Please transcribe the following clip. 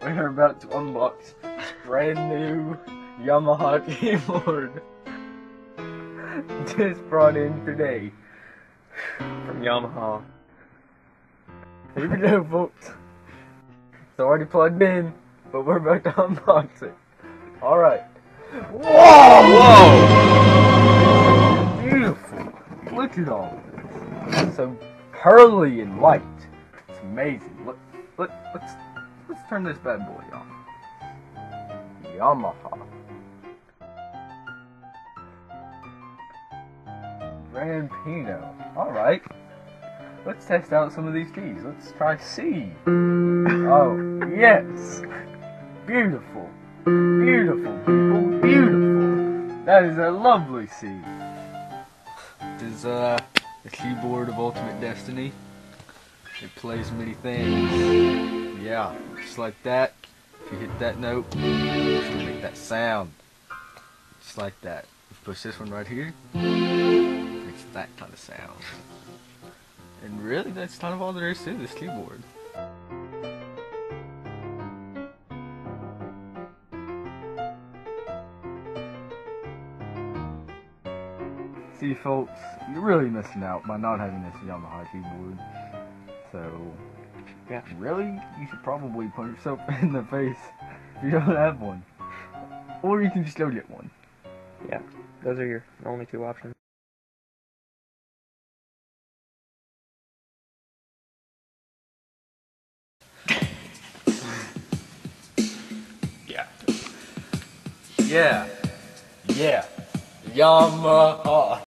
We are about to unbox this brand new Yamaha keyboard. Just brought in today from Yamaha. Here we go, folks. It's already plugged in, but we're about to unbox it. Alright. Whoa! Whoa! Beautiful. Look at all this. It's so pearly and white. It's amazing. Let's turn this bad boy on. Yamaha. Grand Pinot. Alright. Let's test out some of these keys. Let's try C. Oh, yes. Beautiful. Beautiful, people. Beautiful. That is a lovely C. This is the keyboard of Ultimate Destiny. It plays many things. Yeah, just like that. If you hit that note, it's gonna make that sound. Just like that. Push this one right here. It makes that kind of sound. And really, that's kind of all there is to this keyboard. See, folks, you're really missing out by not having this Yamaha keyboard. So, yeah, really, you should probably punch yourself in the face if you don't have one. Or you can just go get one. Yeah, those are your only two options. Yeah. Yamaha.